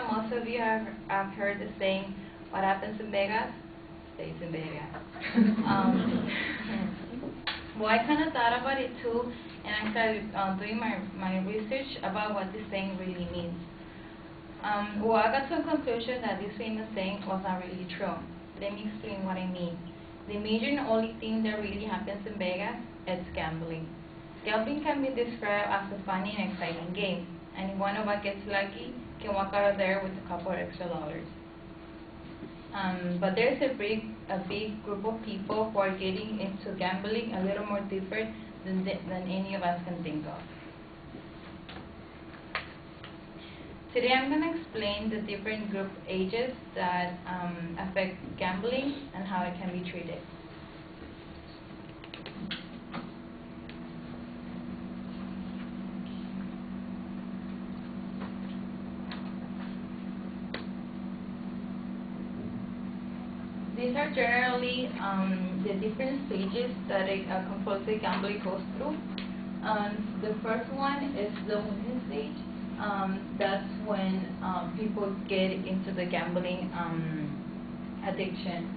that most of you have heard the saying, what happens in Vegas, stays in Vegas. Well, I kind of thought about it too, and I started doing my research about what this saying really means. Well, I got to a conclusion that this famous saying was not really true. Let me explain what I mean. The major and only thing that really happens in Vegas is gambling. Gambling can be described as a funny and exciting game. Anyone who gets lucky can walk out of there with a couple of extra dollars. But there's a big group of people who are getting into gambling a little more deeper than any of us can think of. Today I'm going to explain the different group ages that affect gambling and how it can be treated. These are generally the different stages that a compulsive gambler goes through. The first one is the winning stage. That's when people get into the gambling addiction.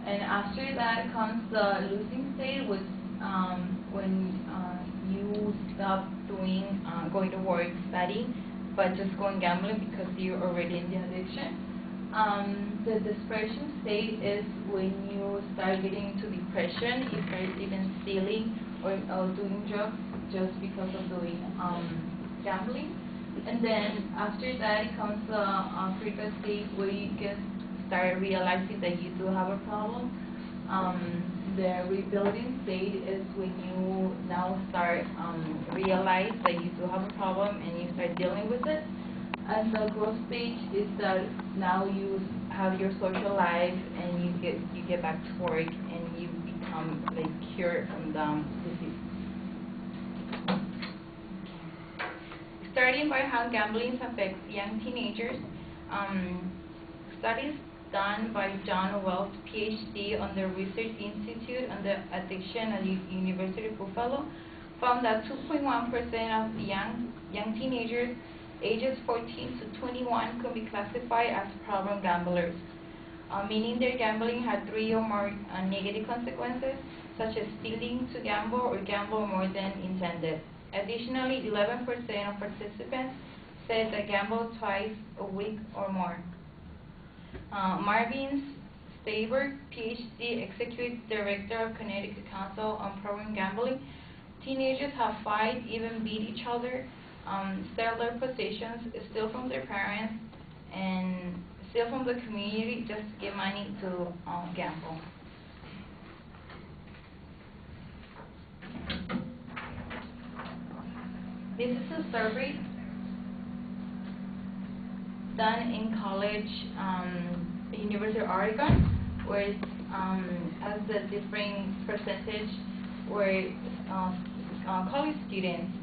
And after that comes the losing stage, which when you stop doing going to work, studying, but just going gambling because you're already in the addiction. The desperation state is when you start getting into depression, you start even stealing or doing drugs just because of doing gambling. And then after that it comes the critical state where you can start realizing that you do have a problem. The rebuilding state is when you now start realize that you do have a problem and you start dealing with it. And the growth stage is that now you have your social life and you get back to work and you become like cured from the disease. Starting by how gambling affects young teenagers, studies done by John Wells, PhD, on the Research Institute on the Addiction at University of Buffalo, found that 2.1% of young teenagers ages 14 to 21 could be classified as problem gamblers, meaning their gambling had 3 or more negative consequences, such as stealing to gamble or gamble more than intended. Additionally, 11% of participants said they gambled twice a week or more. Marvin Staber, PhD, Executive Director of Connecticut Council on Problem Gambling, teenagers have fight, even beat each other, sell their possessions, steal from their parents, and steal from the community just to get money to gamble. This is a survey done in college, University of Oregon, where it has the different percentage where college students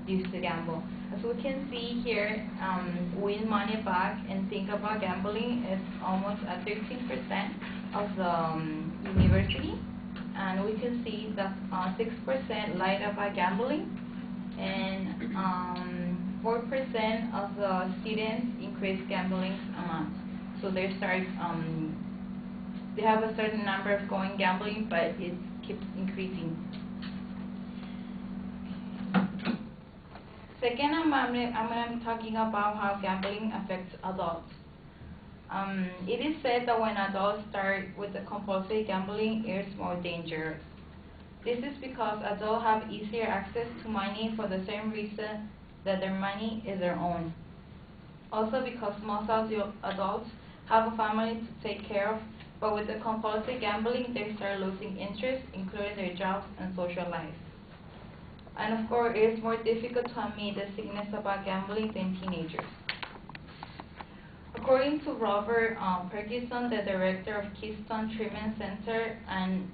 used to gamble. As we can see here, win money back and think about gambling is almost at 13% of the university. And we can see that 6% lied about gambling, and 4% of the students increase gambling amount. So they start, they have a certain number of going gambling, but it keeps increasing. Second, I'm going to be talking about how gambling affects adults. It is said that when adults start with the compulsive gambling, it's more dangerous. This is because adults have easier access to money for the same reason that their money is their own. Also because most of the adults have a family to take care of, but with the compulsive gambling, they start losing interest, including their jobs and social life. And of course, it is more difficult to admit the sickness about gambling than teenagers. According to Robert Ferguson, the director of Keystone Treatment Center and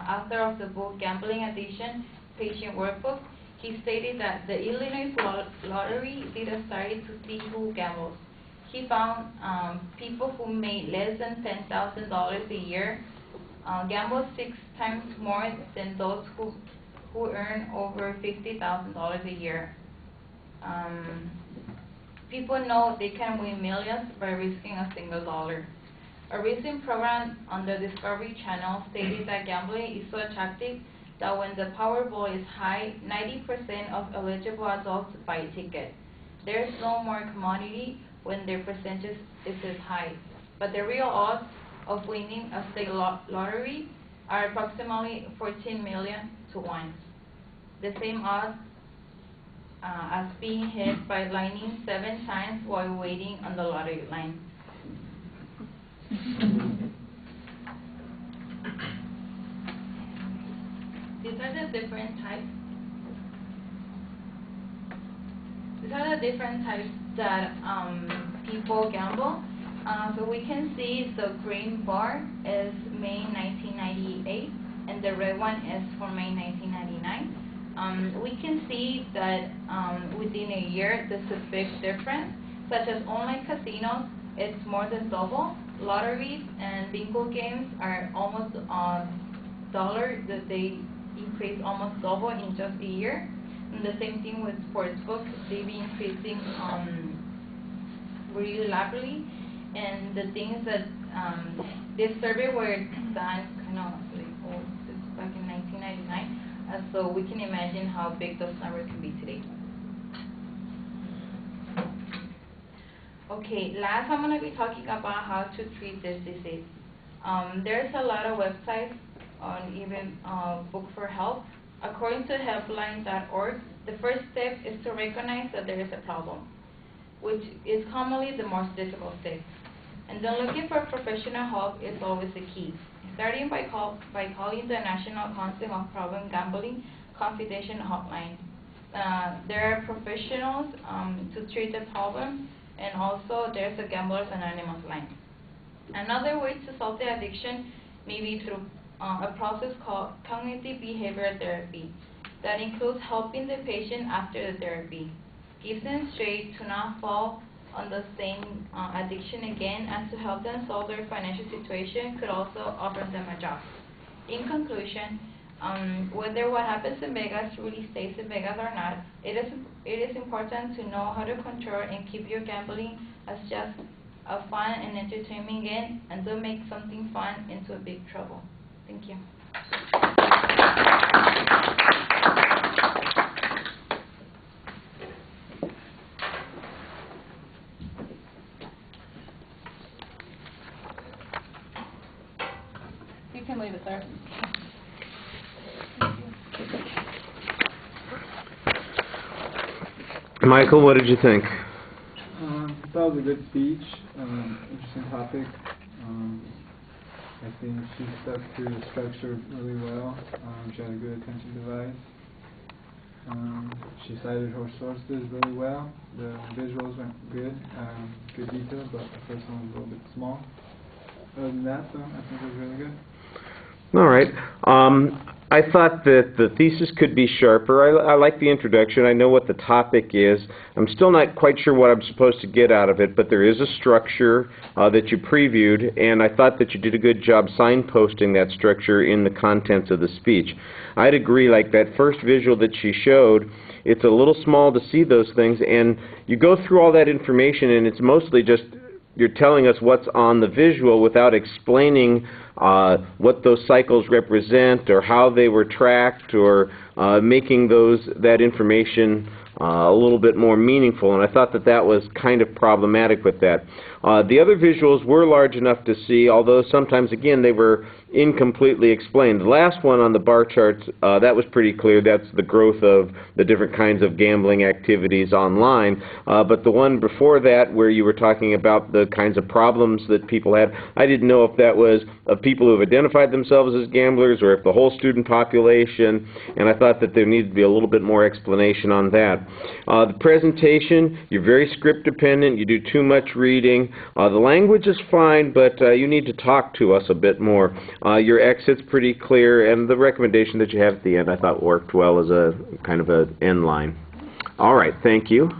author of the book Gambling Addiction, Patient Workbook, he stated that the Illinois lottery did a study to see who gambles. He found people who made less than $10,000 a year gamble 6 times more than those who earn over $50,000 a year. people know they can win millions by risking a single dollar. A recent program on the Discovery Channel stated that gambling is so attractive that when the Powerball is high, 90% of eligible adults buy a ticket. There is no more commodity when their percentage is as high, but the real odds of winning a state lottery are approximately 14 million to 1. The same odds as being hit by lightning 7 times while waiting on the lottery line. These are the different types. These are the different types that people gamble. So we can see the green bar is May 1998, and the red one is for May 1999. We can see that within a year there's a big difference, such as online casinos, it's more than double. Lotteries and bingo games are almost dollar, that they increase almost double in just a year. And the same thing with sports books, they've been increasing really rapidly. And the things that this survey were done kind of like it's back in 1999, so we can imagine how big those numbers can be today. Okay, last I'm going to be talking about how to treat this disease. There's a lot of websites on even book for help. According to helpline.org, the first step is to recognize that there is a problem, which is commonly the most difficult step. And then looking for professional help is always the key. Starting by calling the National Council on Problem Gambling Confidential Hotline. There are professionals to treat the problem, and also there's a Gamblers Anonymous line. Another way to solve the addiction may be through a process called cognitive behavioral therapy that includes helping the patient after the therapy, gives them strength to not fall on the same addiction again, and to help them solve their financial situation could also offer them a job. In conclusion, whether what happens in Vegas really stays in Vegas or not, it is important to know how to control and keep your gambling as just a fun and entertainment game, and don't make something fun into a big trouble. Thank you. You can leave it there. Michael, what did you think? That was a good speech, interesting topic. I think she stuck to the structure really well. She had a good attention device. She cited her sources really well. The visuals went good, good detail, but the first one was a little bit small. Other than that, though, I think it was really good. All right. I thought that the thesis could be sharper. I like the introduction. I know what the topic is. I'm still not quite sure what I'm supposed to get out of it, but there is a structure that you previewed, and I thought that you did a good job signposting that structure in the contents of the speech. I'd agree, like that first visual that she showed, it's a little small to see those things, and you go through all that information, and it's mostly just you're telling us what's on the visual without explaining what those cycles represent or how they were tracked, or making that information a little bit more meaningful, and I thought that that was kind of problematic with that. The other visuals were large enough to see, although sometimes, again, they were incompletely explained. The last one on the bar charts, that was pretty clear. That's the growth of the different kinds of gambling activities online. But the one before that, where you were talking about the kinds of problems that people had, I didn't know if that was of people who have identified themselves as gamblers or if the whole student population, and I thought that there needed to be a little bit more explanation on that. The presentation, you're very script dependent. You do too much reading. The language is fine, but you need to talk to us a bit more. Your exit's pretty clear, and the recommendation that you have at the end I thought worked well as a kind of an end line. All right, thank you.